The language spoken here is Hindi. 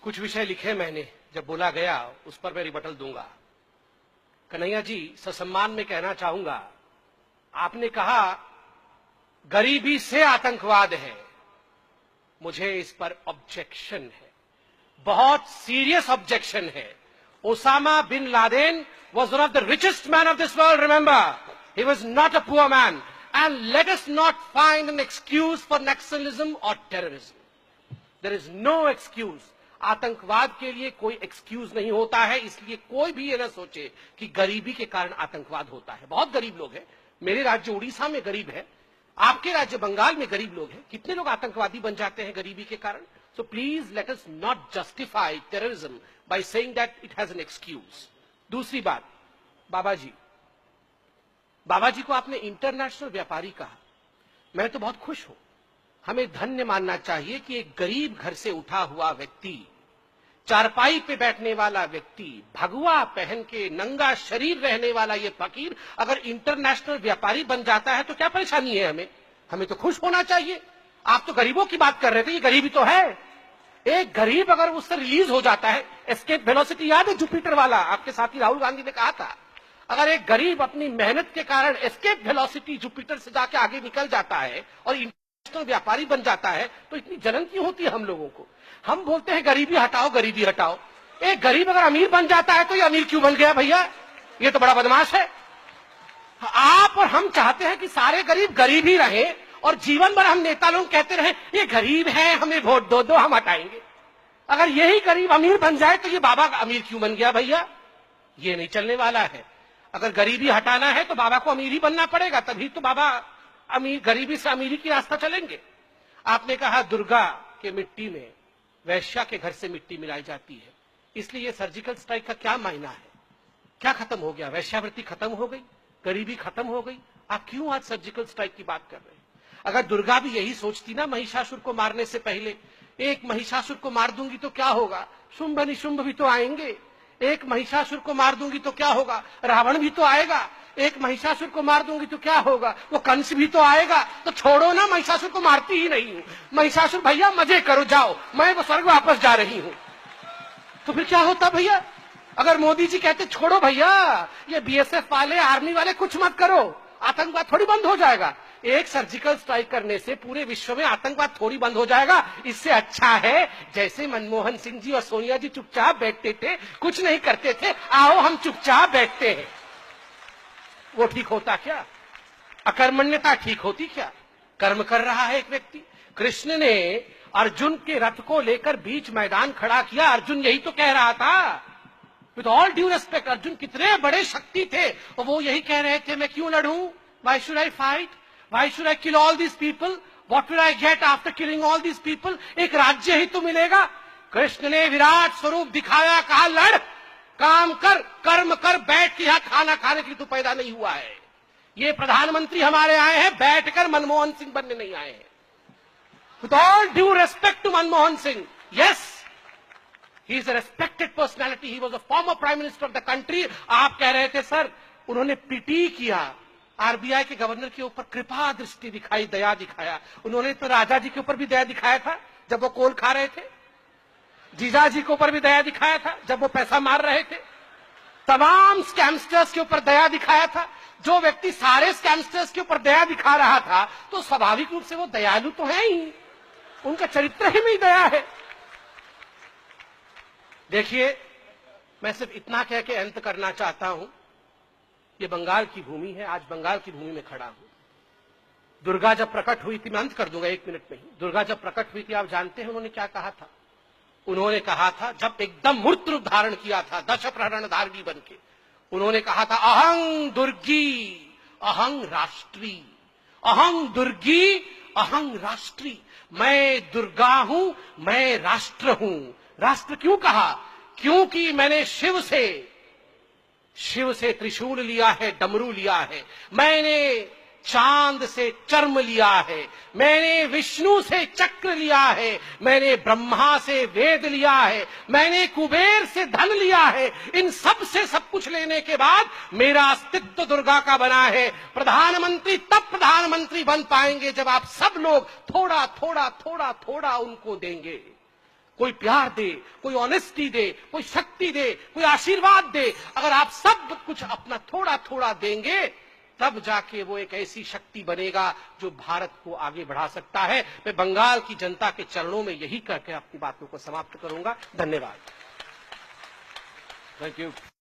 कुछ विषय लिखे मैंने, जब बोला गया उस पर मैं रिबटल दूंगा। कन्हैया जी, ससम्मान में कहना चाहूंगा, आपने कहा गरीबी से आतंकवाद है, मुझे इस पर ऑब्जेक्शन है, बहुत सीरियस ऑब्जेक्शन है। Osama bin Laden was one of the richest men of this world, remember. He was not a poor man. And let us not find an excuse for nationalism or terrorism. There is no excuse. आतंकवाद के लिए कोई एक्सक्यूज नहीं होता है, इसलिए कोई भी ये ना सोचे कि गरीबी के कारण आतंकवाद होता है। बहुत गरीब लोग हैं, मेरे राज्य उड़ीसा में गरीब है, आपके राज्य बंगाल में गरीब लोग हैं, कितने लोग आतंकवादी बन जाते हैं गरीबी के कारण। So please let us not justify terrorism by saying that it has an excuse. दूसरी बात, बाबा जी को आपने इंटरनेशनल व्यापारी कहा, मैं तो बहुत खुश हूं। हमें धन्य मानना चाहिए कि एक गरीब घर से उठा हुआ व्यक्ति, चारपाई पे बैठने वाला व्यक्ति, भगवा पहन के नंगा शरीर रहने वाला ये फकीर अगर इंटरनेशनल व्यापारी बन जाता है तो क्या परेशानी है हमें? हमें तो खुश होना चाहिए। आप तो गरीबों की बात कर रहे थे, ये गरीबी तो है। एक गरीब अगर उससे रिलीज हो जाता है, एस्केप वेलोसिटी याद है जुपिटर वाला, आपके साथी राहुल गांधी ने कहा था, अगर एक गरीब अपनी मेहनत के कारण एस्केप वेलोसिटी जुपिटर से जाके आगे निकल जाता है और इंटरनेशनल व्यापारी बन जाता है तो इतनी जलन क्यों होती है हम लोगों को? हम बोलते हैं गरीबी हटाओ, गरीबी हटाओ। एक गरीब अगर अमीर बन जाता है तो ये अमीर क्यों बन गया भैया? ये तो बड़ा बदमाश है। आप और हम चाहते हैं कि सारे गरीब गरीब ही रहे और जीवन भर हम नेता लोग कहते रहे ये गरीब है, हमें वोट दो, हम हटाएंगे। अगर यही गरीब अमीर बन जाए तो ये बाबा अमीर क्यों बन गया भैया? ये नहीं चलने वाला है। अगर गरीबी हटाना है तो बाबा को अमीर ही बनना पड़ेगा, तभी तो बाबा अमीर, गरीबी से अमीरी की रास्ता चलेंगे। आपने कहा दुर्गा के मिट्टी में वैश्या के घर से मिट्टी मिलाई जाती है, इसलिए सर्जिकल स्ट्राइक का क्या मायना है? क्या खत्म हो गया? वैश्यावृत्ति खत्म हो गई, गरीबी खत्म हो गई? आप क्यों आज सर्जिकल स्ट्राइक की बात कर रहे हैं? अगर दुर्गा भी यही सोचती ना महिषासुर को मारने से पहले, एक महिषासुर को मार दूंगी तो क्या होगा, शुंभ निशुंभ भी तो आएंगे। एक महिषासुर को मार दूंगी तो क्या होगा, रावण भी तो आएगा। एक महिषासुर को मार दूंगी तो क्या होगा, वो कंस भी तो आएगा। तो छोड़ो ना, महिषासुर को मारती ही नहीं हूं। महिषासुर भैया मजे करो, जाओ, मैं वो स्वर्ग वापस जा रही हूं। तो फिर क्या होता भैया? अगर मोदी जी कहते छोड़ो भैया, ये बीएसएफ वाले, आर्मी वाले कुछ मत करो, आतंकवाद थोड़ी बंद हो जाएगा। एक सर्जिकल स्ट्राइक करने से पूरे विश्व में आतंकवाद थोड़ी बंद हो जाएगा। इससे अच्छा है जैसे मनमोहन सिंह जी और सोनिया जी चुपचाप बैठते थे, कुछ नहीं करते थे, आओ हम चुपचाप बैठते हैं। वो ठीक होता क्या? अकर्मण्यता ठीक होती क्या? कर्म कर रहा है एक व्यक्ति। कृष्ण ने अर्जुन के रथ को लेकर बीच मैदान खड़ा किया, अर्जुन यही तो कह रहा था। With all due respect, Arjun कितने बड़े शक्ति थे और वो यही कह रहे थे मैं क्यों लड़ूं, why should I fight, why should I kill all these people, what will I get after killing all these people? एक राज्य ही तो मिलेगा। कृष्ण ने विराट स्वरूप दिखाया, कहा लड़, काम कर, कर्म कर, बैठ के यहां खाना खाने के लिए तो पैदा नहीं हुआ है। ये प्रधानमंत्री हमारे आए हैं बैठकर मनमोहन सिंह बनने नहीं आए हैं। With all due respect to Manmohan Singh, yes he is a respected personality, he was a former prime minister of the country। आप कह रहे थे सर उन्होंने पीटी किया, आरबीआई के गवर्नर के ऊपर कृपा दृष्टि दिखाई, दया दिखाया। उन्होंने तो राजा जी के ऊपर भी दया दिखाया था जब वो कोल खा रहे थे, जीजा जी के ऊपर भी दया दिखाया था जब वो पैसा मार रहे थे, तमाम स्कैमस्टर्स के ऊपर दया दिखाया था। जो व्यक्ति सारे स्कैमस्टर्स के ऊपर दया दिखा रहा था तो स्वाभाविक रूप से वो दयालु तो है ही, उनका चरित्र ही में दया है। देखिए, मैं सिर्फ इतना कह के अंत करना चाहता हूं, ये बंगाल की भूमि है, आज बंगाल की भूमि में खड़ा हूं। दुर्गा जब प्रकट हुई थी, मैं अंत कर दूंगा 1 मिनट में ही। दुर्गा जब प्रकट हुई थी, आप जानते हैं उन्होंने क्या कहा था? उन्होंने कहा था, जब एकदम मूर्त रूप धारण किया था दश प्रहरण धारणी बन के, उन्होंने कहा था अहं दुर्गी अहं राष्ट्री, अहं दुर्गी अहं राष्ट्री, मैं दुर्गा हूं, मैं राष्ट्र हूं। राष्ट्र क्यों कहा? क्योंकि मैंने शिव से त्रिशूल लिया है, डमरू लिया है, मैंने चांद से चर्म लिया है, मैंने विष्णु से चक्र लिया है, मैंने ब्रह्मा से वेद लिया है, मैंने कुबेर से धन लिया है। इन सब से सब कुछ लेने के बाद मेरा अस्तित्व दुर्गा का बना है। प्रधानमंत्री तब प्रधानमंत्री बन पाएंगे जब आप सब लोग थोड़ा थोड़ा थोड़ा थोड़ा उनको देंगे। कोई प्यार दे, कोई ऑनेस्टी दे, कोई शक्ति दे, कोई आशीर्वाद दे। अगर आप सब कुछ अपना थोड़ा थोड़ा देंगे, तब जाके वो एक ऐसी शक्ति बनेगा जो भारत को आगे बढ़ा सकता है। मैं बंगाल की जनता के चरणों में यही कहकर अपनी बातों को समाप्त करूंगा। धन्यवाद। Thank you.